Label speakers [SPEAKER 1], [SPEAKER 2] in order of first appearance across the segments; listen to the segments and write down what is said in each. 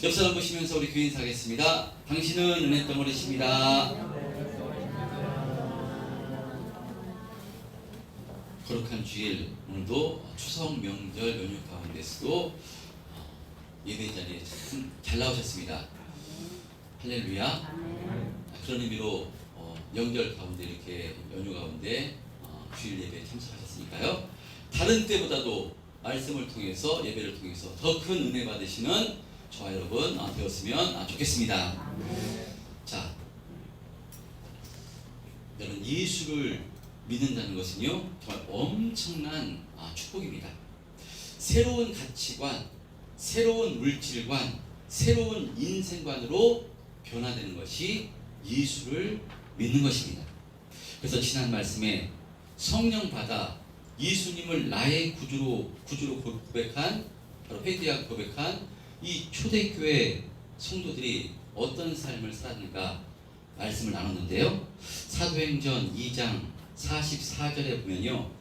[SPEAKER 1] 옆 사람 보시면서 우리 교회 인사하겠습니다. 당신은 은혜 덩어리십니다. 거룩한 주일, 오늘도 추석 명절 연휴 가운데서도 예배 자리에 참 잘 나오셨습니다. 할렐루야. 그런 의미로 명절 가운데 이렇게 연휴 가운데 주일 예배에 참석하셨으니까요. 다른 때보다도 말씀을 통해서 예배를 통해서 더 큰 은혜 받으시는 저와 여러분 되었으면 좋겠습니다. 자, 여러분 예수를 믿는다는 것은요 정말 엄청난 축복입니다. 새로운 가치관, 새로운 물질관, 새로운 인생관으로 변화되는 것이 예수를 믿는 것입니다. 그래서 지난 말씀에 성령 받아 예수님을 나의 구주로 고백한, 바로 회개하고 고백한 이 초대교회 성도들이 어떤 삶을 살았는가 말씀을 나눴는데요. 사도행전 2장 44절에 보면요,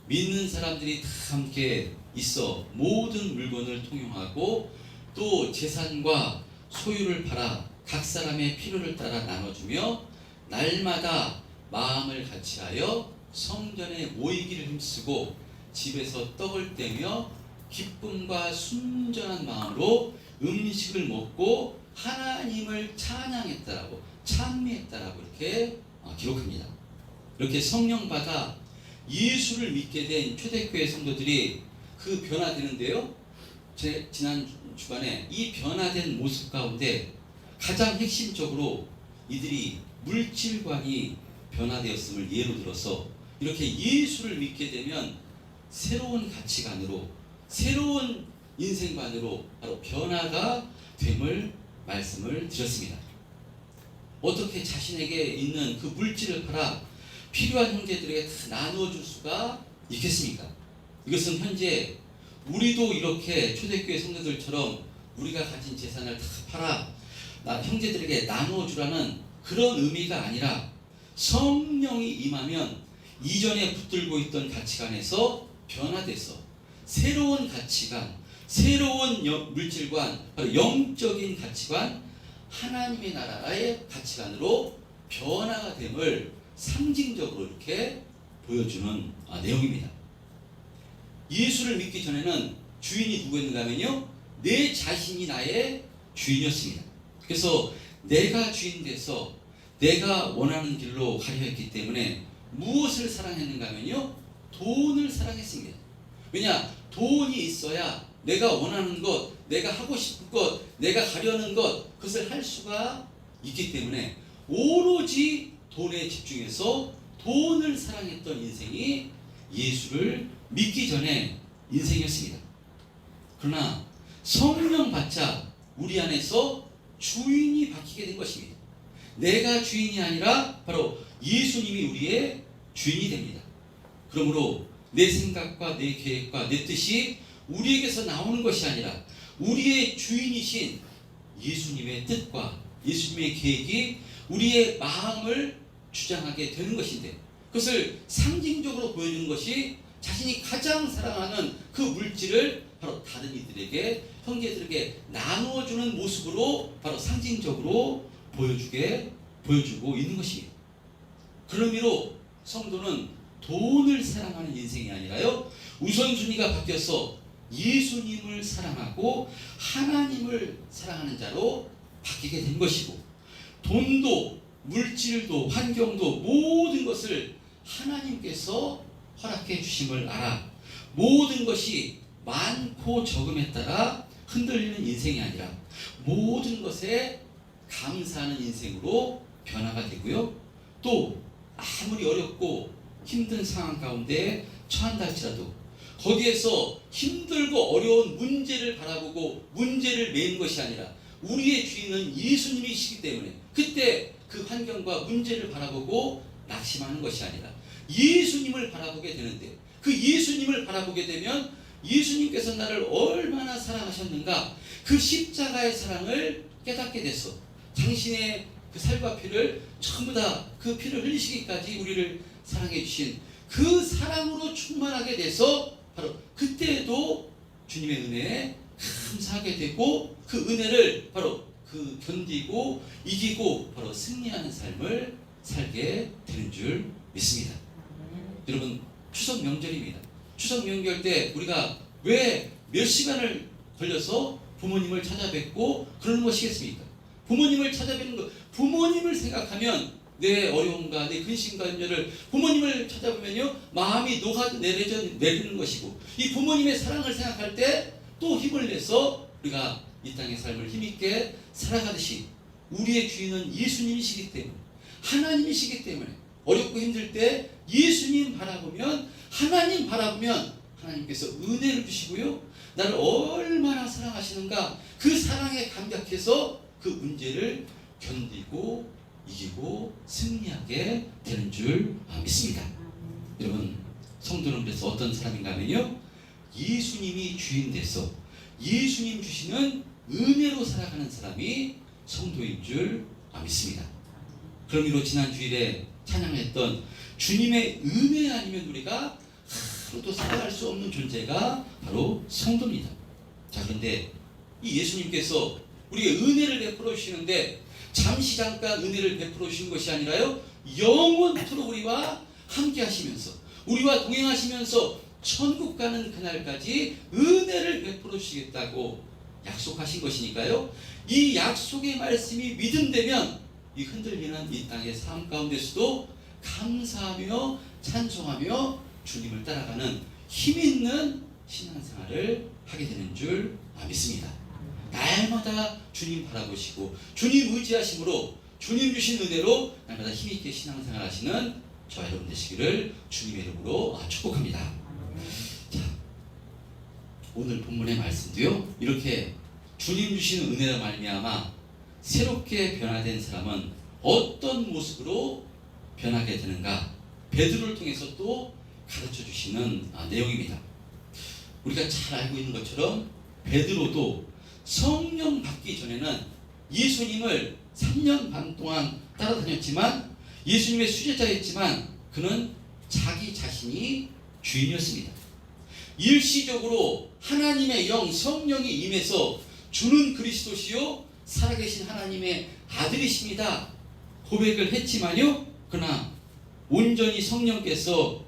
[SPEAKER 1] 믿는 사람들이 다 함께 있어 모든 물건을 통용하고 또 재산과 소유를 팔아 각 사람의 필요를 따라 나눠주며 날마다 마음을 같이하여 성전에 모이기를 힘쓰고 집에서 떡을 떼며 기쁨과 순전한 마음으로 음식을 먹고 하나님을 찬양했다라고, 찬미했다라고 이렇게 기록합니다. 이렇게 성령 받아 예수를 믿게 된 초대교회 성도들이 그 변화되는데요, 지난 주간에 이 변화된 모습 가운데 가장 핵심적으로 이들이 물질관이 변화되었음을 예로 들어서 이렇게 예수를 믿게 되면 새로운 가치관으로, 새로운 인생관으로 바로 변화가 됨을 말씀을 드렸습니다. 어떻게 자신에게 있는 그 물질을 팔아 필요한 형제들에게 다 나누어 줄 수가 있겠습니까? 이것은 현재 우리도 이렇게 초대교회 성도들처럼 우리가 가진 재산을 다 팔아 형제들에게 나누어 주라는 그런 의미가 아니라, 성령이 임하면 이전에 붙들고 있던 가치관에서 변화돼서 새로운 가치관, 새로운 물질관, 바로 영적인 가치관, 하나님의 나라의 가치관으로 변화가 됨을 상징적으로 이렇게 보여주는 내용입니다. 예수를 믿기 전에는 주인이 누구였는가 하면요, 내 자신이 나의 주인이었습니다. 그래서 내가 주인 돼서 내가 원하는 길로 가려 했기 때문에 무엇을 사랑했는가 하면요, 돈을 사랑했습니다. 왜냐? 돈이 있어야 내가 원하는 것, 내가 하고 싶은 것, 내가 가려는 것, 그것을 할 수가 있기 때문에 오로지 돈에 집중해서 돈을 사랑했던 인생이 예수를 믿기 전에 인생이었습니다. 그러나 성령 받자 우리 안에서 주인이 바뀌게 된 것입니다. 내가 주인이 아니라 바로 예수님이 우리의 주인이 됩니다. 그러므로 내 생각과 내 계획과 내 뜻이 우리에게서 나오는 것이 아니라 우리의 주인이신 예수님의 뜻과 예수님의 계획이 우리의 마음을 주장하게 되는 것인데, 그것을 상징적으로 보여주는 것이 자신이 가장 사랑하는 그 물질을 바로 다른 이들에게, 형제들에게 나누어주는 모습으로 바로 상징적으로 보여주고 있는 것입니다. 그런 의미로 성도는 돈을 사랑하는 인생이 아니라요, 우선순위가 바뀌어서 예수님을 사랑하고 하나님을 사랑하는 자로 바뀌게 된 것이고, 돈도 물질도 환경도 모든 것을 하나님께서 허락해 주심을 알아 모든 것이 많고 적음에 따라 흔들리는 인생이 아니라 모든 것에 감사하는 인생으로 변화가 되고요, 또 아무리 어렵고 힘든 상황 가운데 처한다 할지라도 거기에서 힘들고 어려운 문제를 바라보고 문제를 메는 것이 아니라 우리의 주인은 예수님이시기 때문에 그때 그 환경과 문제를 바라보고 낙심하는 것이 아니라 예수님을 바라보게 되는데, 그 예수님을 바라보게 되면 예수님께서 나를 얼마나 사랑하셨는가, 그 십자가의 사랑을 깨닫게 됐어. 당신의 그 살과 피를 전부 다 그 피를 흘리시기까지 우리를 사랑해 주신 그 사랑으로 충만하게 돼서 바로 그때도 주님의 은혜에 감사하게 되고 그 은혜를 바로 그 견디고 이기고 바로 승리하는 삶을 살게 되는 줄 믿습니다. 여러분, 추석 명절입니다. 추석 명절 때 우리가 왜 몇 시간을 걸려서 부모님을 찾아뵙고 그러는 것이겠습니까? 부모님을 찾아뵙는 것, 부모님을 생각하면 내 어려움과 내 근심과 염려를 부모님을 찾아보면요 마음이 녹아내리는 것이고, 이 부모님의 사랑을 생각할 때 또 힘을 내서 우리가 이 땅의 삶을 힘있게 살아가듯이 우리의 주인은 예수님이시기 때문에, 하나님이시기 때문에 어렵고 힘들 때 예수님 바라보면, 하나님 바라보면 하나님께서 은혜를 주시고요, 나를 얼마나 사랑하시는가 그 사랑에 감격해서 그 문제를 견디고 이기고 승리하게 되는 줄 믿습니다. 여러분, 성도는 그래서 어떤 사람인가 하면요, 예수님이 주인 돼서 예수님 주시는 은혜로 살아가는 사람이 성도인 줄 믿습니다. 그럼 이로 지난 주일에 찬양했던 주님의 은혜 아니면 우리가 하루도 살아갈 수 없는 존재가 바로 성도입니다. 자, 그런데 이 예수님께서 우리에게 은혜를 베풀어 주시는데 잠시 잠깐 은혜를 베풀어 주신 것이 아니라요, 영원토록 우리와 함께 하시면서, 우리와 동행하시면서 천국 가는 그날까지 은혜를 베풀어 주시겠다고 약속하신 것이니까요, 이 약속의 말씀이 믿음되면 이 흔들리는 이 땅의 삶 가운데서도 감사하며 찬송하며 주님을 따라가는 힘있는 신앙생활을 하게 되는 줄 믿습니다. 날마다 주님 바라보시고 주님 의지하심으로 주님 주신 은혜로 날마다 힘있게 신앙생활 하시는 저와 여러분 되시기를 주님의 이름으로 축복합니다. 자, 오늘 본문의 말씀도요, 이렇게 주님 주신 은혜로 말미암아 새롭게 변화된 사람은 어떤 모습으로 변하게 되는가, 베드로를 통해서 또 가르쳐 주시는 내용입니다. 우리가 잘 알고 있는 것처럼 베드로도 성령 받기 전에는 예수님을 3년 반 동안 따라다녔지만, 예수님의 수제자였지만 그는 자기 자신이 주인이었습니다. 일시적으로 하나님의 영 성령이 임해서 주는 그리스도시요 살아계신 하나님의 아들이십니다 고백을 했지만요, 그러나 온전히 성령께서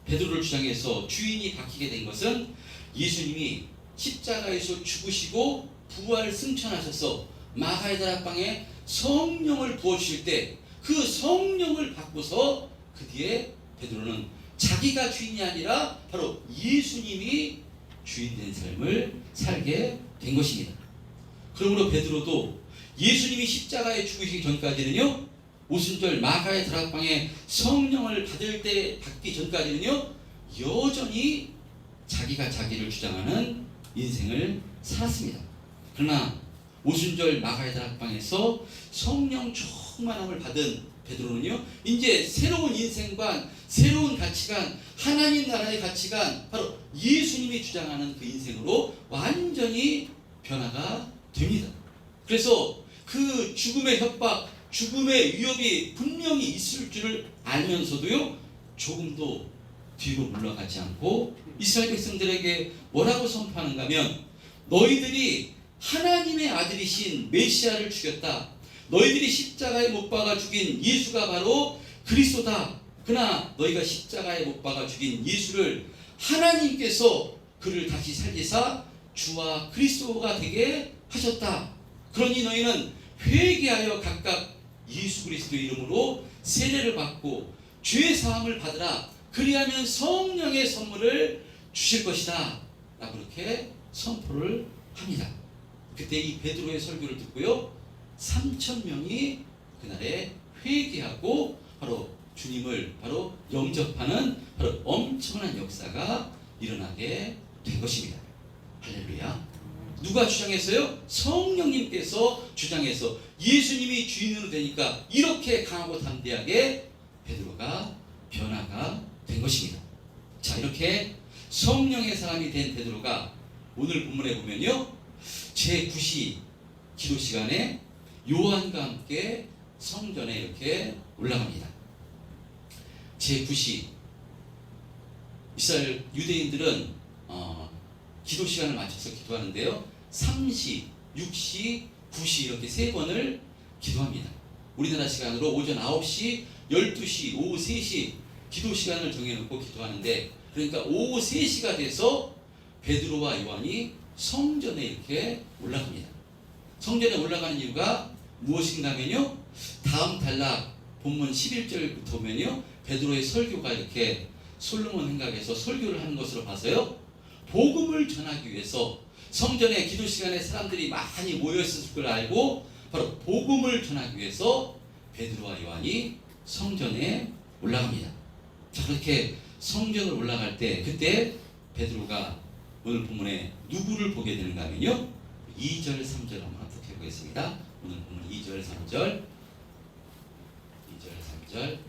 [SPEAKER 1] 베드로를 주장해서 주인이 바뀌게 된 것은 예수님이 십자가에서 죽으시고 부활 승천하셔서 마가의 다락방에 성령을 부어주실 때 그 성령을 받고서 그 뒤에 베드로는 자기가 주인이 아니라 바로 예수님이 주인 된 삶을 살게 된 것입니다. 그러므로 베드로도 예수님이 십자가에 죽으시기 전까지는요, 오순절 마가의 다락방에 성령을 받기 전까지는요, 여전히 자기가 자기를 주장하는 인생을 살았습니다. 그러나 오순절 마가의 다락방에서 성령 충만함을 받은 베드로는요, 이제 새로운 인생관, 새로운 가치관, 하나님 나라의 가치관, 바로 예수님이 주장하는 그 인생으로 완전히 변화가 됩니다. 그래서 그 죽음의 협박, 죽음의 위협이 분명히 있을 줄을 알면서도요, 조금도 뒤로 물러가지 않고 이스라엘 백성들에게 뭐라고 선포하는가 하면, 너희들이 하나님의 아들이신 메시아를 죽였다. 너희들이 십자가에 못 박아 죽인 예수가 바로 그리스도다. 그러나 너희가 십자가에 못 박아 죽인 예수를 하나님께서 그를 다시 살리사 주와 그리스도가 되게 하셨다. 그러니 너희는 회개하여 각각 예수 그리스도 이름으로 세례를 받고 죄 사함을 받으라. 그리하면 성령의 선물을 주실 것이다 라고 그렇게 선포를 합니다. 그때 이 베드로의 설교를 듣고요, 3,000명이 그날에 회개하고 바로 주님을 바로 영접하는 바로 엄청난 역사가 일어나게 된 것입니다. 할렐루야. 누가 주장했어요? 성령님께서 주장해서 예수님이 주인으로 되니까 이렇게 강하고 담대하게 베드로가 변화가 된 것입니다. 자, 이렇게 성령의 사람이 된 베드로가 오늘 본문에 보면요, 제9시 기도 시간에 요한과 함께 성전에 이렇게 올라갑니다. 제9시, 이스라엘 유대인들은 기도 시간을 맞춰서 기도하는데요, 3시, 6시, 9시 이렇게 3번을 기도합니다. 우리나라 시간으로 오전 9시, 12시, 오후 3시 기도 시간을 정해놓고 기도하는데, 그러니까 오후 3시가 돼서 베드로와 요한이 성전에 이렇게 올라갑니다. 성전에 올라가는 이유가 무엇인가 하면요, 다음 단락 본문 11절부터 보면요, 베드로의 설교가 이렇게 솔로몬 행각에서 설교를 하는 것으로 봐서요, 복음을 전하기 위해서 성전에 기도 시간에 사람들이 많이 모여있을 걸 알고 바로 복음을 전하기 위해서 베드로와 요한이 성전에 올라갑니다. 자, 그렇게 성전을 올라갈 때 그때 베드로가 오늘 본문에 누구를 보게 되는가 하면요, 2절 3절 한번 합독해 보겠습니다. 오늘 본문 2절 3절 2절 3절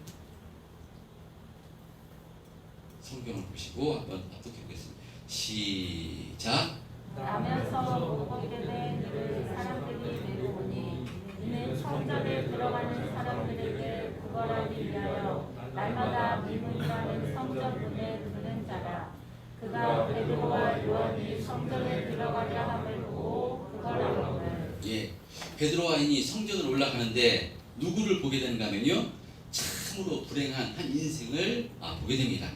[SPEAKER 1] 성경을 보시고 한번 합독해 보겠습니다. 시작.
[SPEAKER 2] 나면서 못 보게 된 이를 사람들이 내려오니 이는 성전에 들어가는 사람들에게 구걸하기 위하여 날마다 미문이라는 성전문에 두는 자라. 그가 베드로와 요한이 성전에 들어가려 함을 보고 구걸하거늘.
[SPEAKER 1] 예, 베드로와 요한이 성전을 올라가는데 누구를 보게 되는가 하면요, 참으로 불행한 한 인생을 보게 됩니다.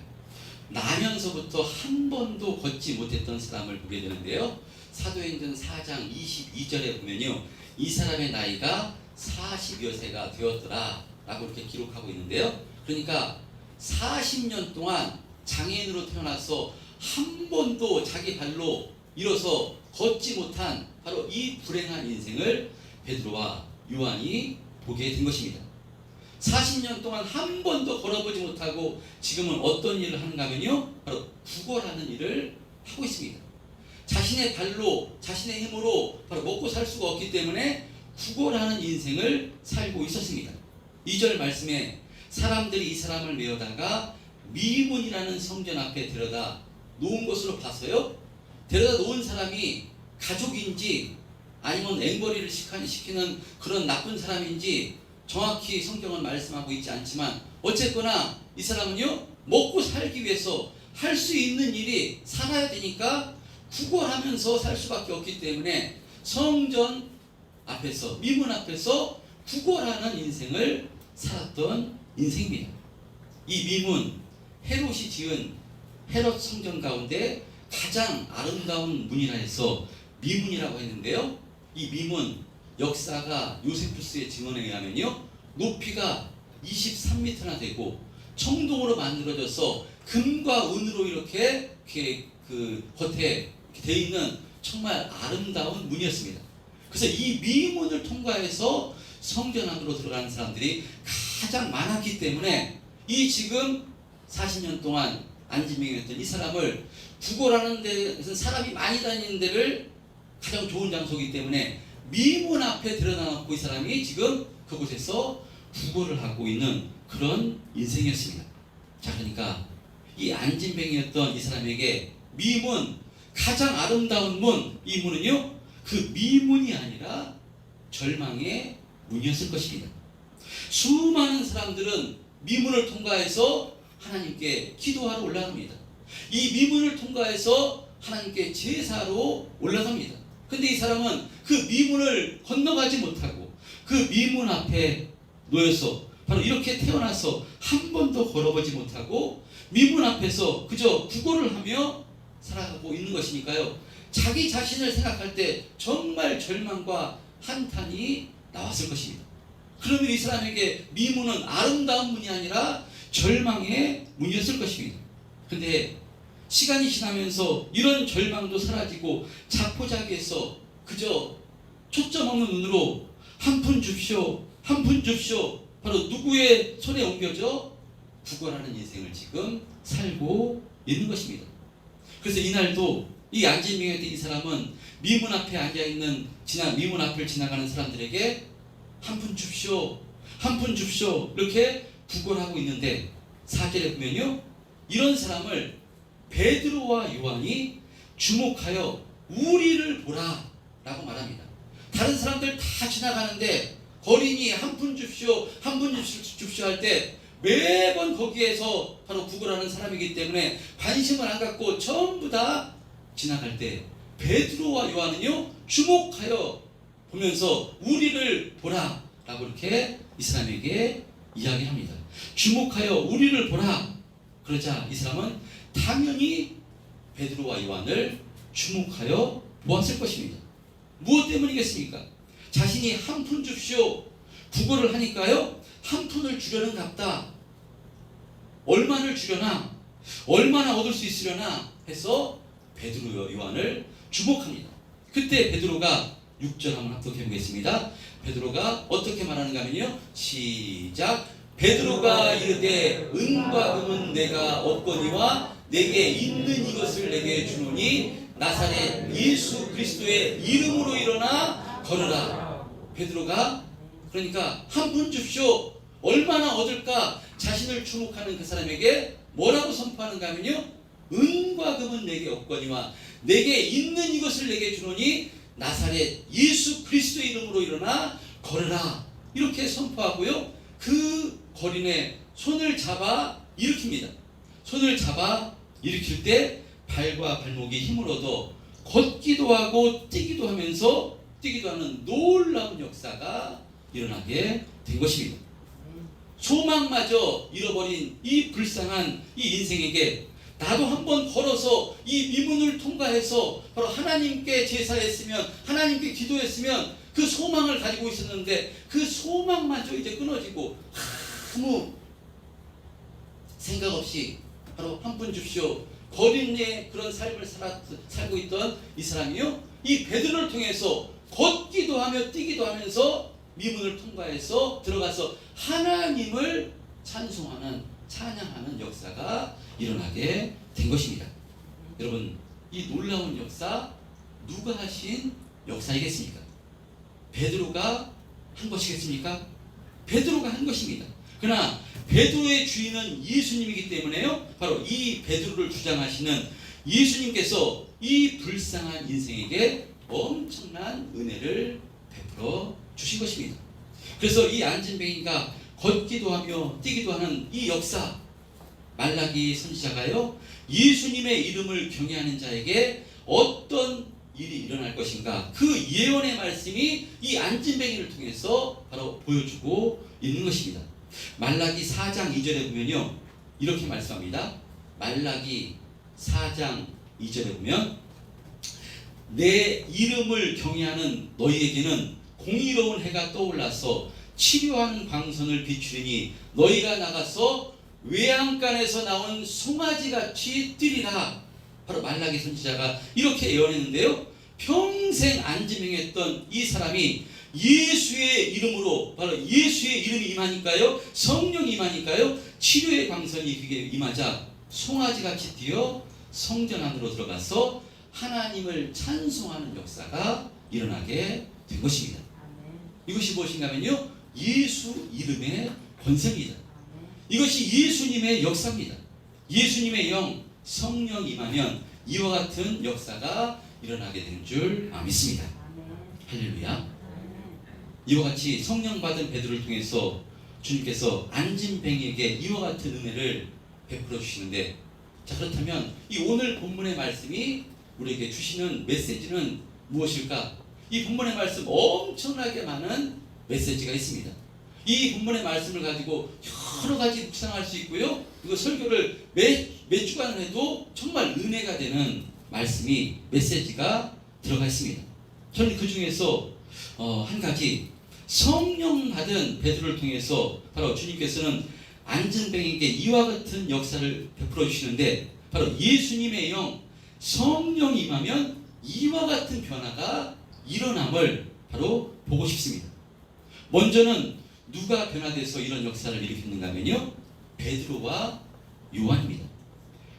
[SPEAKER 1] 나면서부터 한 번도 걷지 못했던 사람을 보게 되는데요, 사도행전 4장 22절에 보면요, 이 사람의 나이가 40여 세가 되었더라 라고 이렇게 기록하고 있는데요, 그러니까 40년 동안 장애인으로 태어나서 한 번도 자기 발로 일어서 걷지 못한 바로 이 불행한 인생을 베드로와 요한이 보게 된 것입니다. 40년 동안 한 번도 걸어보지 못하고 지금은 어떤 일을 하는가 하면요, 바로 구걸하는 일을 하고 있습니다. 자신의 발로, 자신의 힘으로 바로 먹고 살 수가 없기 때문에 구걸하는 인생을 살고 있었습니다. 2절 말씀에 사람들이 이 사람을 메어다가 미문이라는 성전 앞에 데려다 놓은 것으로 봐서요, 데려다 놓은 사람이 가족인지 아니면 앵벌이를 시키는 그런 나쁜 사람인지 정확히 성경은 말씀하고 있지 않지만, 어쨌거나 이 사람은요, 먹고 살기 위해서 할 수 있는 일이 살아야 되니까 구걸하면서 살 수밖에 없기 때문에 성전 앞에서, 미문 앞에서 구걸하는 인생을 살았던 인생입니다. 이 미문, 헤롯이 지은 헤롯 성전 가운데 가장 아름다운 문이라 해서 미문이라고 했는데요, 이 미문 역사가 요세푸스의 증언에 의하면요, 높이가 23m나 되고 청동으로 만들어져서 금과 은으로 이렇게 그 겉에 돼 있는 정말 아름다운 문이었습니다. 그래서 이 미문을 통과해서 성전 안으로 들어가는 사람들이 가장 많았기 때문에 이 지금 40년 동안 안진뱅이였던 이 사람을 구걸하는 데는 사람이 많이 다니는 데를 가장 좋은 장소이기 때문에 미문 앞에 들여다놓고 이 사람이 지금 그곳에서 구걸을 하고 있는 그런 인생이었습니다. 자, 그러니까 이 안진뱅이였던 이 사람에게 미문, 가장 아름다운 문, 이 문은요, 그 미문이 아니라 절망의 문이었을 것입니다. 수많은 사람들은 미문을 통과해서 하나님께 기도하러 올라갑니다. 이 미문을 통과해서 하나님께 제사로 올라갑니다. 근데 이 사람은 그 미문을 건너가지 못하고 그 미문 앞에 놓여서 바로 이렇게 태어나서 한 번도 걸어보지 못하고 미문 앞에서 그저 구걸을 하며 살아가고 있는 것이니까요, 자기 자신을 생각할 때 정말 절망과 한탄이 나왔을 것입니다. 그러면 이 사람에게 미문은 아름다운 문이 아니라 절망의 문이었을 것입니다. 근데 시간이 지나면서 이런 절망도 사라지고 자포자기해서 그저 초점 없는 눈으로 한 푼 줍쇼, 한 푼 줍쇼, 바로 누구의 손에 옮겨져 구걸하는 인생을 지금 살고 있는 것입니다. 그래서 이날도 이 안진뱅이였던 이 사람은 미문 앞에 앉아있는 미문 앞을 지나가는 사람들에게 한 푼 줍쇼, 한 푼 줍쇼 이렇게 구걸하고 있는데 4절에 보면요, 이런 사람을 베드로와 요한이 주목하여 우리를 보라 라고 말합니다. 다른 사람들 다 지나가는데 거린이 한 푼 줍쇼, 한 푼 줍쇼 할 때 매번 거기에서 바로 구걸하는 사람이기 때문에 관심을 안 갖고 전부 다 지나갈 때 베드로와 요한은요 주목하여 보면서 우리를 보라 라고 이렇게 이 사람에게 이야기합니다. 주목하여 우리를 보라. 그러자 이 사람은 당연히 베드로와 요한을 주목하여 보았을 것입니다. 무엇 때문이겠습니까? 자신이 한 푼 줍시오 구걸을 하니까요 한 푼을 주려는 갑다. 얼마를 주려나, 얼마나 얻을 수 있으려나 해서 베드로 요한을 주목합니다. 그때 베드로가 6절 한번 합독해 보겠습니다. 베드로가 어떻게 말하는가 하면요, 시작. 베드로가 이르되 은과 금은 내가 없거니와 내게 있는 이것을 내게 주노니 나사렛 예수 그리스도의 이름으로 일어나 걸으라. 베드로가 그러니까 한 푼 줍시오. 얼마나 얻을까? 자신을 주목하는 그 사람에게 뭐라고 선포하는가 하면요, 은과 금은 내게 없거니와 내게 있는 이것을 내게 주노니 나사렛 예수 그리스도의 이름으로 일어나 걸으라. 이렇게 선포하고요, 그 거린의 손을 잡아 일으킵니다. 손을 잡아 일으킬 때 발과 발목이 힘을 얻어 걷기도 하고 뛰기도 하면서 뛰기도 하는 놀라운 역사가 일어나게 된 것입니다. 소망마저 잃어버린 이 불쌍한 이 인생에게 나도 한번 걸어서 이 미문을 통과해서 바로 하나님께 제사했으면, 하나님께 기도했으면 그 소망을 가지고 있었는데 그 소망마저 이제 끊어지고 아무 생각 없이 바로 한 푼 줍시오 거린의 그런 삶을 살고 있던 이 사람이요, 이 베드로를 통해서 걷기도 하며 뛰기도 하면서 미문을 통과해서 들어가서 하나님을 찬송하는, 찬양하는 역사가 일어나게 된 것입니다. 여러분, 이 놀라운 역사 누가 하신 역사이겠습니까? 베드로가 한 것이겠습니까? 베드로가 한 것입니다. 그러나 베드로의 주인은 예수님이기 때문에요, 바로 이 베드로를 주장하시는 예수님께서 이 불쌍한 인생에게 엄청난 은혜를 베풀어 주신 것입니다. 그래서 이 안진뱅이가 걷기도 하며 뛰기도 하는 이 역사, 말라기 선지자가요, 예수님의 이름을 경외하는 자에게 어떤 일이 일어날 것인가, 그 예언의 말씀이 이 안진뱅이를 통해서 바로 보여주고 있는 것입니다. 말라기 4장 2절에 보면요, 이렇게 말씀합니다. 말라기 4장 2절에 보면 내 이름을 경외하는 너희에게는 공의로운 해가 떠올라서 치료하는 광선을 비추리니 너희가 나가서 외양간에서 나온 송아지같이 뛰리라. 바로 말라기 선지자가 이렇게 예언했는데요, 평생 안진뱅이했던 이 사람이 예수의 이름으로, 바로 예수의 이름이 임하니까요, 성령이 임하니까요, 치료의 광선이 그게 임하자 송아지같이 뛰어 성전 안으로 들어가서 하나님을 찬송하는 역사가 일어나게 된 것입니다. 이것이 무엇인가 하면요, 예수 이름의 권세입니다. 이것이 예수님의 역사입니다. 예수님의 영, 성령 임하면 이와 같은 역사가 일어나게 되는 줄 믿습니다. 할렐루야. 이와 같이 성령 받은 베드로를 통해서 주님께서 안진뱅이에게 이와 같은 은혜를 베풀어 주시는데, 자, 그렇다면 이 오늘 본문의 말씀이 우리에게 주시는 메시지는 무엇일까? 이 본문의 말씀 엄청나게 많은 메시지가 있습니다. 이 본문의 말씀을 가지고 여러 가지 묵상할 수 있고요, 이거 설교를 매 주간 해도 정말 은혜가 되는 말씀이, 메시지가 들어가 있습니다. 저는 그 중에서 한 가지, 성령 받은 베드로를 통해서 바로 주님께서는 안진뱅이에게 이와 같은 역사를 베풀어 주시는데, 바로 예수님의 영, 성령이 임하면 이와 같은 변화가 일어남을 바로 보고 싶습니다. 먼저는 누가 변화돼서 이런 역사를 일으켰는가 하면요, 베드로와 요한입니다.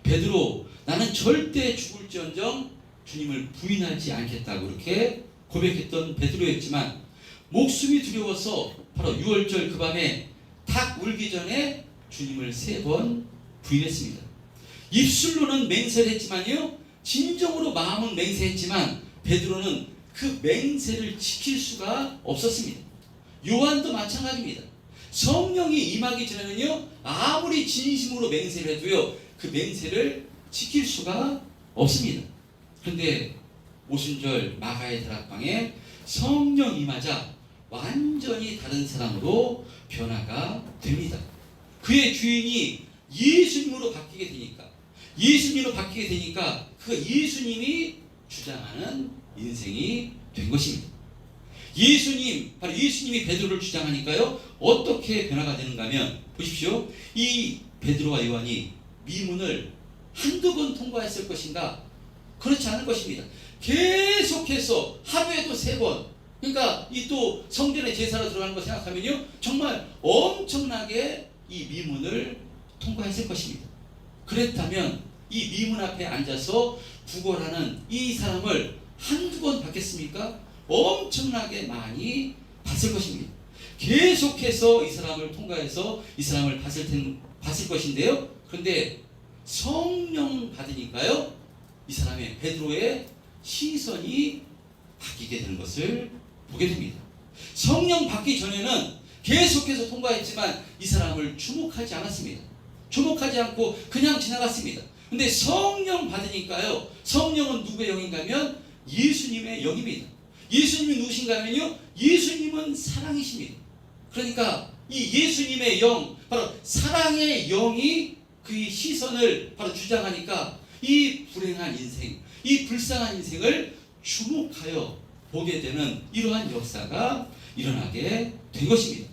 [SPEAKER 1] 베드로, 나는 절대 죽을지언정 주님을 부인하지 않겠다고 이렇게 고백했던 베드로였지만, 목숨이 두려워서 바로 6월절 그 밤에 닭 울기 전에 주님을 3번 부인했습니다. 입술로는 맹세했지만요, 진정으로 마음은 맹세했지만 베드로는 그 맹세를 지킬 수가 없었습니다. 요한도 마찬가지입니다. 성령이 임하기 전에는요, 아무리 진심으로 맹세를 해도요, 그 맹세를 지킬 수가 없습니다. 그런데 오순절 마가의 다락방에 성령 임하자 완전히 다른 사람으로 변화가 됩니다. 그의 주인이 예수님으로 바뀌게 되니까 그 예수님이 주장하는 인생이 된 것입니다. 바로 예수님이 베드로를 주장하니까요, 어떻게 변화가 되는가 하면, 보십시오. 이 베드로와 요한이 미문을 한두 번 통과했을 것인가? 그렇지 않을 것입니다. 계속해서 하루에도 3번, 그러니까 이 또 성전에 제사로 들어가는 거 생각하면요, 정말 엄청나게 이 미문을 통과했을 것입니다. 그랬다면 이 미문 앞에 앉아서 구걸하는 이 사람을 한두 번 봤겠습니까? 엄청나게 많이 봤을 것입니다. 계속해서 이 사람을 통과해서 이 사람을 봤을 것인데요. 그런데 성령 받으니까요, 이 사람의 베드로의 시선이 바뀌게 되는 것을 보게 됩니다. 성령 받기 전에는 계속해서 통과했지만 이 사람을 주목하지 않았습니다. 주목하지 않고 그냥 지나갔습니다. 근데 성령 받으니까요, 성령은 누구의 영인가 하면 예수님의 영입니다. 예수님이 누구신가 하면요, 예수님은 사랑이십니다. 그러니까 이 예수님의 영, 바로 사랑의 영이 그의 시선을 바로 주장하니까 이 불행한 인생, 이 불쌍한 인생을 주목하여 보게 되는 이러한 역사가 일어나게 된 것입니다.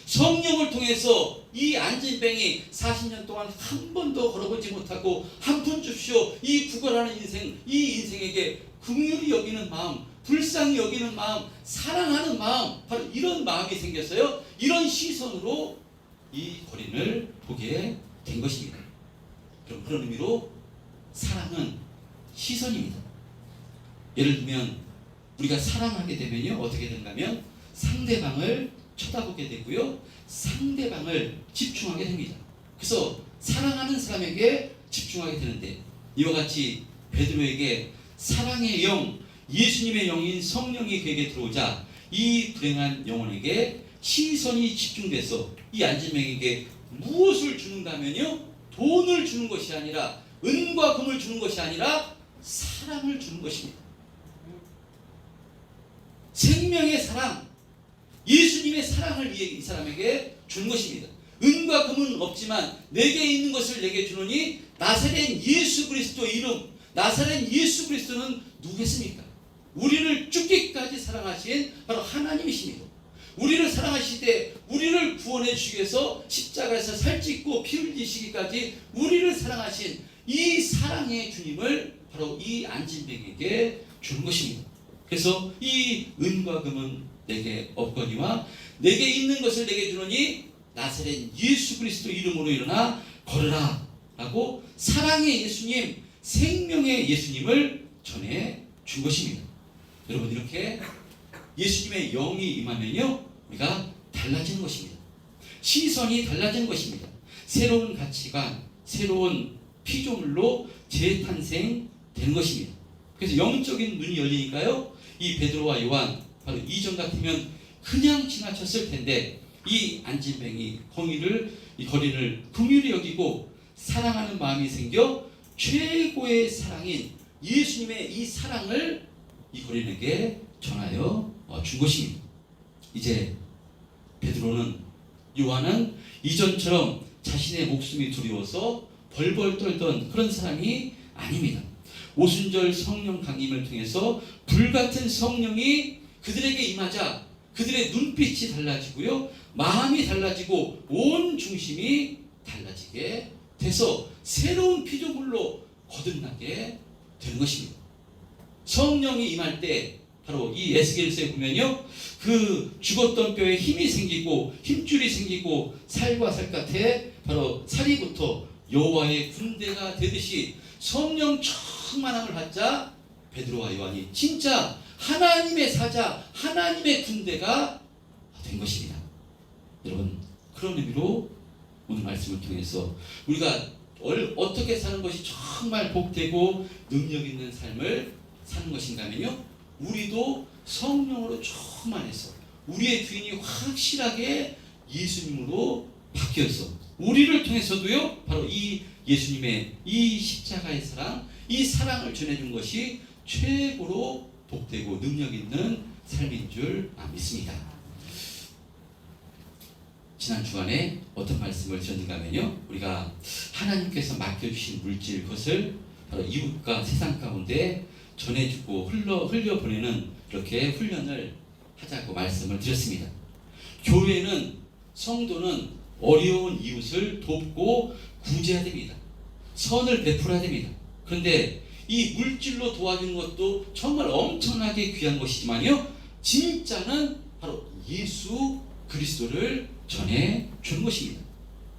[SPEAKER 1] 성령을 통해서 이 안진뱅이 40년 동안 한 번도 걸어보지 못하고 한 푼 줍시오, 이 구걸하는 인생, 이 인생에게 긍휼히 여기는 마음, 불쌍히 여기는 마음, 사랑하는 마음, 바로 이런 마음이 생겼어요. 이런 시선으로 이 거린을 보게 된 것입니다. 그런 의미로 사랑은 시선입니다. 예를 들면 우리가 사랑하게 되면요, 어떻게 된다면 상대방을 쳐다보게 되고요, 상대방을 집중하게 됩니다. 그래서 사랑하는 사람에게 집중하게 되는데, 이와 같이 베드로에게 사랑의 영, 예수님의 영인 성령이 그에게 들어오자 이 불행한 영혼에게 시선이 집중돼서 이 안진뱅에게 무엇을 주는가 하면요, 돈을 주는 것이 아니라, 은과 금을 주는 것이 아니라 사랑을 주는 것입니다. 생명의 사랑, 예수님의 사랑을 위해 이 사람에게 주는 것입니다. 은과 금은 없지만 내게 있는 것을 내게 주노니 나사렛 예수 그리스도 이름, 나사렛 예수 그리스도는 누구겠습니까? 우리를 죽기까지 사랑하신 바로 하나님이십니다. 우리를 사랑하시되 우리를 구원해 주시기 위해서 십자가에서 살찌고 피 흘리시기까지 우리를 사랑하신 이 사랑의 주님을 바로 이 안진뱅에게 주는 것입니다. 그래서 이 은과 금은 내게 없거니와 내게 있는 것을 내게 주노니 나사렛 예수 그리스도 이름으로 일어나 걸으라 라고 사랑의 예수님, 생명의 예수님을 전해 준 것입니다. 여러분, 이렇게 예수님의 영이 임하면요, 우리가 달라지는 것입니다. 시선이 달라지는 것입니다. 새로운 가치관, 새로운 피조물로 재탄생되는 것입니다. 그래서 영적인 눈이 열리니까요, 이 베드로와 요한, 바로 이전 같으면 그냥 지나쳤을 텐데 이 안진뱅이 이 거린을 긍휼히 여기고 사랑하는 마음이 생겨 최고의 사랑인 예수님의 이 사랑을 이 거린에게 전하여 준 것입니다. 이제 베드로는, 요한은 이전처럼 자신의 목숨이 두려워서 벌벌 떨던 그런 사람이 아닙니다. 오순절 성령 강림을 통해서 불같은 성령이 그들에게 임하자 그들의 눈빛이 달라지고요, 마음이 달라지고 온 중심이 달라지게 돼서 새로운 피조물로 거듭나게 되는 것입니다. 성령이 임할 때 바로 이 에스겔서에 보면요, 그 죽었던 뼈에 힘이 생기고 힘줄이 생기고 살과 살갗에 바로 살이부터 여호와의 군대가 되듯이 성령 충만함을 받자 베드로와 요한이 진짜 하나님의 사자, 하나님의 군대가 된 것입니다. 여러분, 그런 의미로 오늘 말씀을 통해서 우리가 어떻게 사는 것이 정말 복되고 능력 있는 삶을 사는 것인가 하면요, 우리도 성령으로 충만해서 우리의 주인이 확실하게 예수님으로 바뀌어서 우리를 통해서도요, 바로 이 예수님의 이 십자가의 사랑, 이 사랑을 전해준 것이 최고로 복되고 능력 있는 삶인 줄 믿습니다. 지난 주간에 어떤 말씀을 드렸는가 하면요, 우리가 하나님께서 맡겨주신 물질, 그것을 바로 이웃과 세상 가운데 전해주고 흘려보내는 이렇게 훈련을 하자고 말씀을 드렸습니다. 교회는, 성도는 어려운 이웃을 돕고 구제해야 됩니다. 선을 베풀어야 됩니다. 그런데 이 물질로 도와주는 것도 정말 엄청나게 귀한 것이지만요, 진짜는 바로 예수 그리스도를 전해주는 것입니다.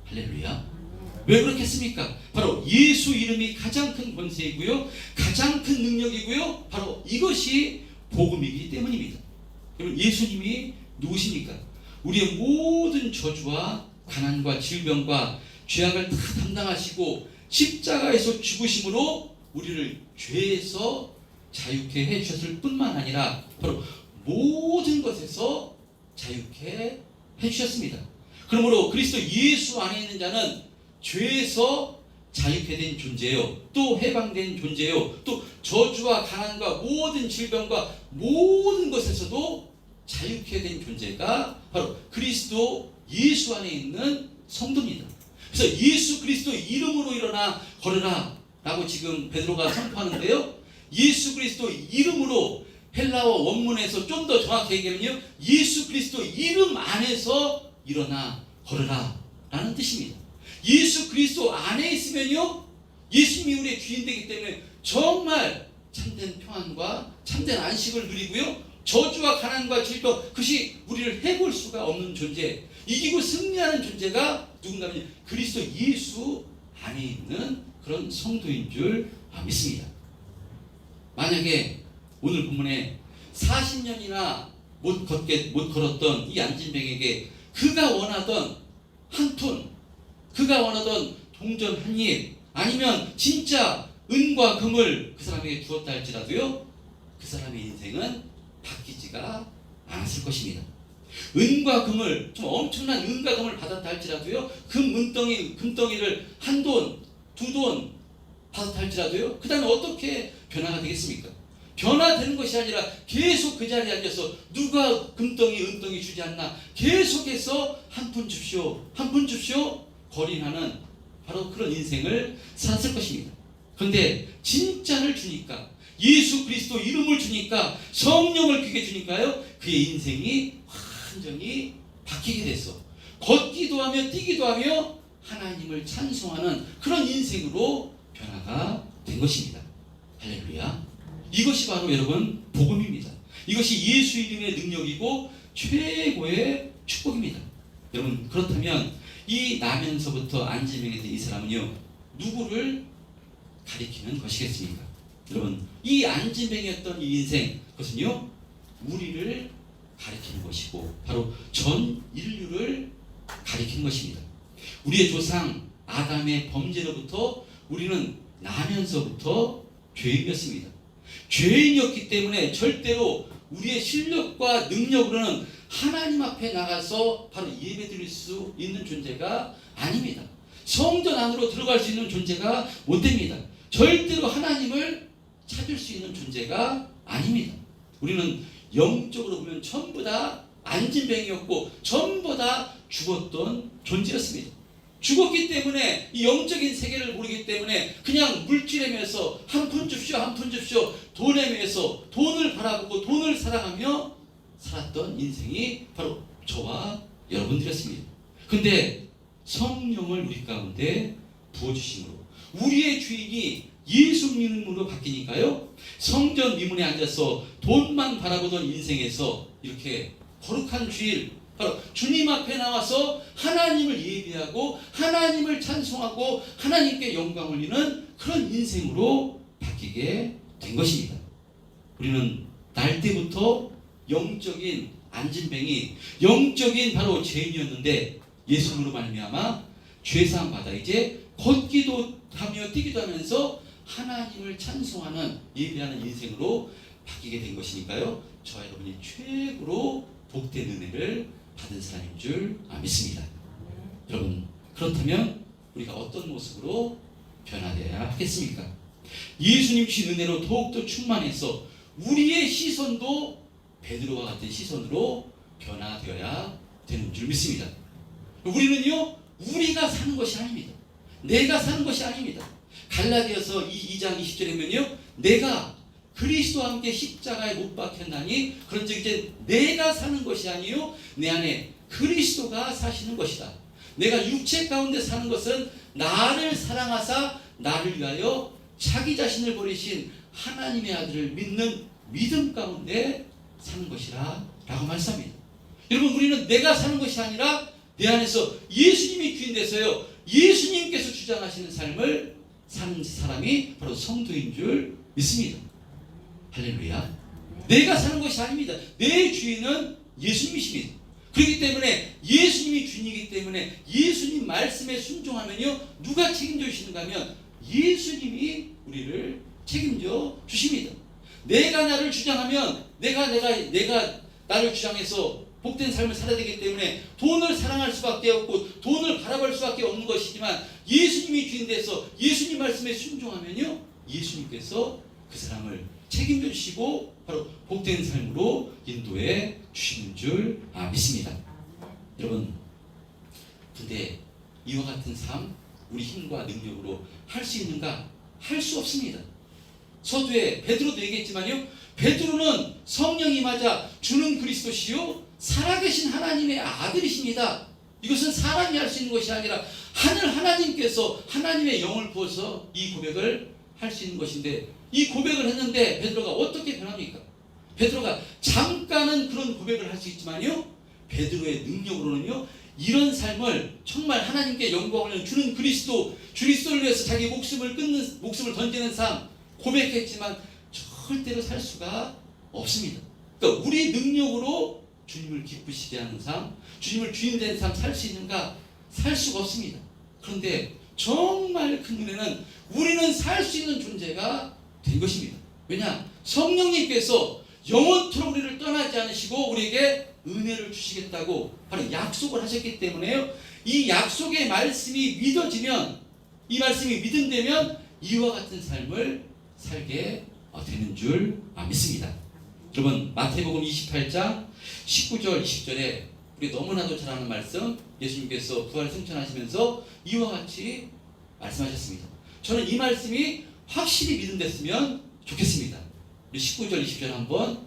[SPEAKER 1] 할렐루야. 왜 그렇겠습니까? 바로 예수 이름이 가장 큰 권세이고요, 가장 큰 능력이고요, 바로 이것이 복음이기 때문입니다. 여러분, 예수님이 누구십니까? 우리의 모든 저주와 가난과 질병과 죄악을 다 담당하시고 십자가에서 죽으심으로 우리를 죄에서 자유케 해주셨을 뿐만 아니라 바로 모든 것에서 자유케 해주셨습니다. 그러므로 그리스도 예수 안에 있는 자는 죄에서 자유케 된 존재요, 또 해방된 존재요, 또 저주와 가난과 모든 질병과 모든 것에서도 자유케 된 존재가 바로 그리스도 예수 안에 있는 성도입니다. 그래서 예수 그리스도 이름으로 일어나 걸으라 라고 지금 베드로가 선포하는데요, 예수 그리스도 이름으로, 헬라어 원문에서 좀 더 정확히 얘기하면요, 예수 그리스도 이름 안에서 일어나 걸으라 라는 뜻입니다. 예수 그리스도 안에 있으면요, 예수님이 우리의 주인 되기 때문에 정말 참된 평안과 참된 안식을 누리고요, 저주와 가난과 질병, 그것이 우리를 해볼 수가 없는 존재, 이기고 승리하는 존재가 누군가 하면 그리스도 예수 안에 있는 그런 성도인 줄 믿습니다. 만약에 오늘 본문에 40년이나 못 걸었던 이 안진뱅에게 그가 원하던 한 푼, 그가 원하던 동전 한 입, 아니면 진짜 은과 금을 그 사람에게 주었다 할지라도요, 그 사람의 인생은 바뀌지가 않았을 것입니다. 은과 금을, 좀 엄청난 은과 금을 받았다 할지라도요, 금덩이를 한 돈, 두 돈 받았다 할지라도요, 그 다음에 어떻게 변화가 되겠습니까? 변화되는 것이 아니라 계속 그 자리에 앉아서 누가 금덩이, 은덩이 주지 않나, 계속해서 한 푼 줍시오, 한 푼 줍시오 거린하는 바로 그런 인생을 살았을 것입니다. 그런데 진짜를 주니까, 예수 그리스도 이름을 주니까, 성령을 그게 주니까요, 그의 인생이 완전히 바뀌게 됐어. 걷기도 하며 뛰기도 하며 하나님을 찬송하는 그런 인생으로 변화가 된 것입니다. 할렐루야. 이것이 바로 여러분 복음입니다. 이것이 예수 이름의 능력이고 최고의 축복입니다. 여러분, 그렇다면 이 나면서부터 안진뱅에 된 이 사람은요, 누구를 가리키는 것이겠습니까? 여러분, 이 안진뱅이였던 이 인생, 그것은요, 우리를 가리키는 것이고 바로 전 인류를 가리키는 것입니다. 우리의 조상 아담의 범죄로부터 우리는 나면서부터 죄인이었습니다. 죄인이었기 때문에 절대로 우리의 실력과 능력으로는 하나님 앞에 나가서 바로 예배드릴 수 있는 존재가 아닙니다. 성전 안으로 들어갈 수 있는 존재가 못 됩니다. 절대로 하나님을 찾을 수 있는 존재가 아닙니다. 우리는 영적으로 보면 전부 다 안진뱅이였고 전부 다 죽었던 존재였습니다. 죽었기 때문에 이 영적인 세계를 모르기 때문에 그냥 물질에 매여서 한 푼 줍시오, 한 푼 줍시오, 돈에 매여서 돈을 바라보고 돈을 사랑하며 살았던 인생이 바로 저와 여러분들이었습니다. 근데 성령을 우리 가운데 부어주심으로 우리의 주인이 예수 믿음으로 바뀌니까요, 성전 미문에 앉아서 돈만 바라보던 인생에서 이렇게 거룩한 주일, 바로 주님 앞에 나와서 하나님을 예배하고 하나님을 찬송하고 하나님께 영광 올리는 그런 인생으로 바뀌게 된 것입니다. 우리는 날 때부터 영적인 안진뱅이, 영적인 바로 죄인이었는데 예수님으로 말미암아 죄사함 받아 이제 걷기도 하며 뛰기도 하면서 하나님을 찬송하는 예배하는 인생으로 바뀌게 된 것이니까요, 저와 여러분이 최고로 복된 은혜를 받은 사람인 줄 믿습니다. 여러분, 그렇다면 우리가 어떤 모습으로 변화되어야 하겠습니까? 예수님 주신 은혜로 더욱더 충만해서 우리의 시선도 베드로와 같은 시선으로 변화되어야 되는 줄 믿습니다. 우리는요, 우리가 사는 것이 아닙니다. 내가 사는 것이 아닙니다. 갈라디아서 2장 20절에 보면요, 내가 그리스도와 함께 십자가에 못 박혔나니 그런즉 이제 내가 사는 것이 아니요 내 안에 그리스도가 사시는 것이다. 내가 육체 가운데 사는 것은 나를 사랑하사 나를 위하여 자기 자신을 버리신 하나님의 아들을 믿는 믿음 가운데 사는 것이라 라고 말씀합니다. 여러분, 우리는 내가 사는 것이 아니라 내 안에서 예수님이 주인돼서요, 예수님께서 주장하시는 삶을 사는 사람이 바로 성도인 줄 믿습니다. 할렐루야. 내가 사는 것이 아닙니다. 내 주인은 예수님이십니다. 그렇기 때문에 예수님이 주인이기 때문에 예수님 말씀에 순종하면요, 누가 책임져 주시는가 하면 예수님이 우리를 책임져 주십니다. 내가 나를 주장하면 내가 나를 주장해서 복된 삶을 살아야 되기 때문에 돈을 사랑할 수밖에 없고 돈을 바라볼 수밖에 없는 것이지만, 예수님이 주인 돼서 예수님 말씀에 순종하면요, 예수님께서 그 사람을 책임져 주시고 바로 복된 삶으로 인도해 주시는 줄 믿습니다. 여러분, 근데 이와 같은 삶 우리 힘과 능력으로 할 수 있는가? 할 수 없습니다. 서두에 베드로도 얘기했지만요, 베드로는 성령이 맞아 주는 그리스도시요 살아계신 하나님의 아들이십니다. 이것은 사람이 할 수 있는 것이 아니라 하늘 하나님께서 하나님의 영을 부어서 이 고백을 할 수 있는 것인데, 이 고백을 했는데 베드로가 어떻게 변합니까? 베드로가 잠깐은 그런 고백을 할 수 있지만요, 베드로의 능력으로는요, 이런 삶을 정말 하나님께 영광을 주는 그리스도를 위해서 자기 목숨을 던지는 삶 고백했지만 절대로 살 수가 없습니다. 그러니까 우리 능력으로 주님을 기쁘시게 하는 삶, 주님을 주인된 삶 살 수 있는가? 살 수가 없습니다. 그런데 정말 큰 은혜는 우리는 살 수 있는 존재가 된 것입니다. 왜냐? 성령님께서 영원토록 우리를 떠나지 않으시고 우리에게 은혜를 주시겠다고 바로 약속을 하셨기 때문에요, 이 약속의 말씀이 믿어지면, 이 말씀이 믿음되면 이와 같은 삶을 살게 되는 줄 믿습니다. 여러분, 마태복음 28장 19절 20절에 우리 너무나도 잘 아는 말씀, 예수님께서 부활 승천하시면서 이와 같이 말씀하셨습니다. 저는 이 말씀이 확실히 믿음됐으면 좋겠습니다. 우리 19절 20절 한번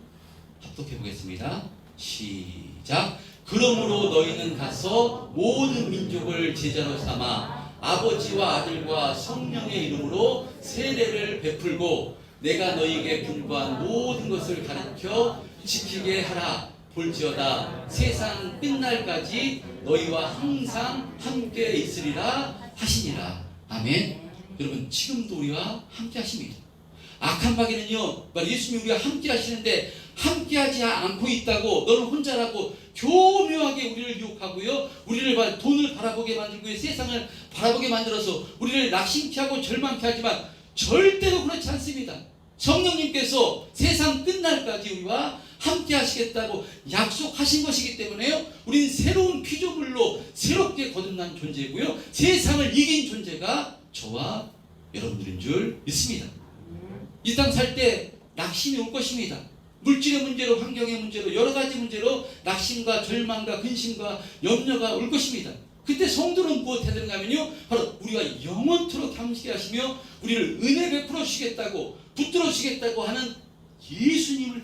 [SPEAKER 1] 합독해 보겠습니다. 시작. 그러므로 너희는 가서 모든 민족을 제자로 삼아 아버지와 아들과 성령의 이름으로 세례를 베풀고 내가 너희에게 분부한 모든 것을 가르쳐 지키게 하라. 볼지어다 세상 끝날까지 너희와 항상 함께 있으리라 하시니라. 아멘. 여러분, 지금도 우리와 함께 하십니다. 악한 마귀는요, 예수님이 우리가 함께 하시는데 함께하지 않고 있다고, 너는 혼자라고 교묘하게 우리를 유혹하고요, 우리를 돈을 바라보게 만들고 세상을 바라보게 만들어서 우리를 낙심케 하고 절망케 하지만 절대로 그렇지 않습니다. 성령님께서 세상 끝날까지 우리와 함께 하시겠다고 약속하신 것이기 때문에요, 우리는 새로운 피조물로 새롭게 거듭난 존재고요, 세상을 이긴 존재가 저와 여러분들인 줄 믿습니다. 이 땅 살 때 낙심이 올 것입니다. 물질의 문제로, 환경의 문제로, 여러 가지 문제로 낙심과 절망과 근심과 염려가 올 것입니다. 그때 성도는 무엇 해야 되는가 하면요, 바로 우리가 영원토록 함께 하시며 우리를 은혜 베풀어 주시겠다고, 붙들어 주시겠다고 하는 예수님을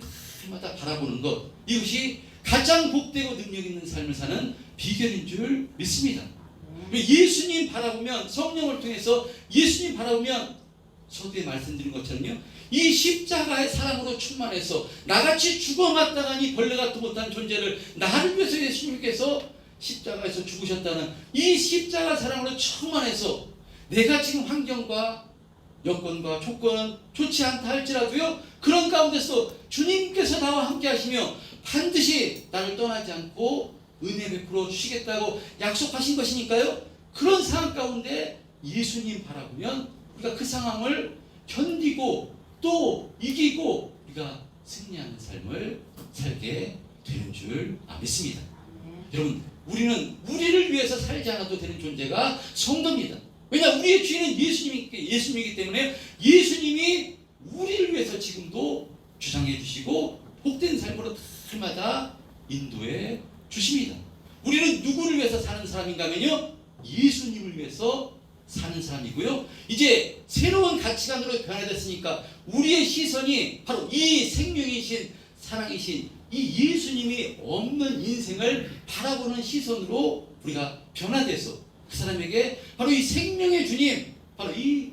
[SPEAKER 1] 날마다 바라보는 것, 이것이 가장 복되고 능력 있는 삶을 사는 비결인 줄 믿습니다. 예수님 바라보면, 성령을 통해서 예수님 바라보면, 서두에 말씀드린 것처럼요, 이 십자가의 사랑으로 충만해서 나같이 죽어마땅하니 벌레 같도 못한 존재를 나를 위해서 예수님께서 십자가에서 죽으셨다는 이 십자가 사랑으로 충만해서 내가 지금 환경과 여건과 조건 좋지 않다 할지라도요, 그런 가운데서 주님께서 나와 함께 하시며 반드시 나를 떠나지 않고 은혜 베풀어 주시겠다고 약속하신 것이니까요, 그런 상황 가운데 예수님 바라보면 우리가 그 상황을 견디고 또 이기고 우리가 승리하는 삶을 살게 되는 줄 믿습니다. 여러분, 우리는 우리를 위해서 살지 않아도 되는 존재가 성도입니다. 왜냐 우리의 주인은 예수님이기 때문에 예수님이 우리를 위해서 지금도 주장해 주시고 복된 삶으로 날마다 인도해 주십니다. 우리는 누구를 위해서 사는 사람인가 하면요, 예수님을 위해서 사는 사람이고요. 이제 새로운 가치관으로 변화됐으니까 우리의 시선이 바로 이 생명이신 사랑이신 이 예수님이 없는 인생을 바라보는 시선으로 우리가 변화돼서 그 사람에게 바로 이 생명의 주님, 바로 이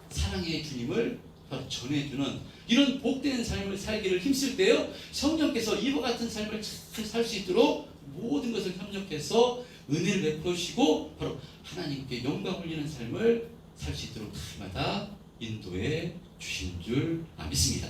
[SPEAKER 1] 사랑의 주님을 바로 전해주는 이런 복된 삶을 살기를 힘쓸 때요, 성령께서 이와 같은 삶을 살 수 있도록 모든 것을 협력해서 은혜를 베푸시고 바로 하나님께 영광 올리는 삶을 살 수 있도록 날마다 인도해 주시는 줄 믿습니다.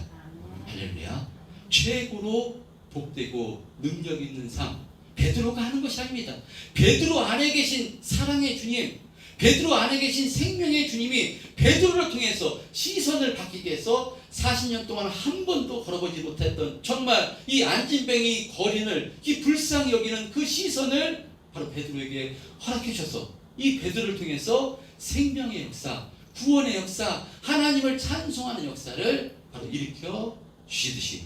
[SPEAKER 1] 할렐루야. 최고로 복되고 능력 있는 삶, 베드로가 하는 것이 아닙니다. 베드로 안에 계신 사랑의 주님, 베드로 안에 계신 생명의 주님이 베드로를 통해서 시선을 바뀌게 해서 40년 동안 한 번도 걸어보지 못했던 정말 이 안진뱅이 거린을 이 불쌍히 여기는 그 시선을 바로 베드로에게 허락해 주셔서 이 베드로를 통해서 생명의 역사, 구원의 역사, 하나님을 찬송하는 역사를 바로 일으켜 주시듯이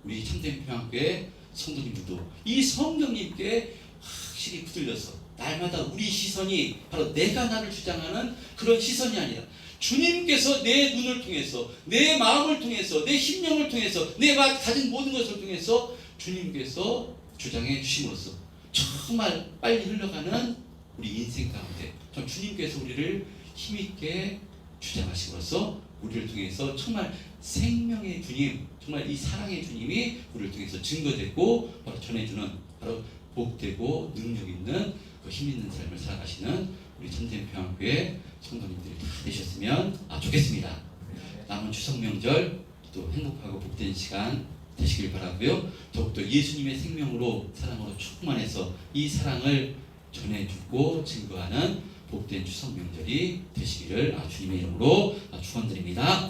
[SPEAKER 1] 우리 참된 평안교회 성도님들도 이 성령님께 확실히 붙들려서 날마다 우리 시선이 바로 내가 나를 주장하는 그런 시선이 아니라 주님께서 내 눈을 통해서, 내 마음을 통해서, 내 심령을 통해서, 내가 가진 모든 것을 통해서 주님께서 주장해 주심으로써 정말 빨리 흘러가는 우리 인생 가운데 주님께서 우리를 힘있게 주장하심으로써 우리를 통해서 정말 생명의 주님, 정말 이 사랑의 주님이 우리를 통해서 증거되고 바로 전해주는 바로 복되고 능력 있는 그 힘 있는 삶을 살아가시는 우리 참된 평안교회 성도님들이 다 되셨으면 좋겠습니다. 남은 추석 명절 또 행복하고 복된 시간 되시길 바라고요. 더욱더 예수님의 생명으로 사랑으로 충만해서 이 사랑을 전해주고 증거하는 복된 추석 명절이 되시기를 주님의 이름으로 축원드립니다.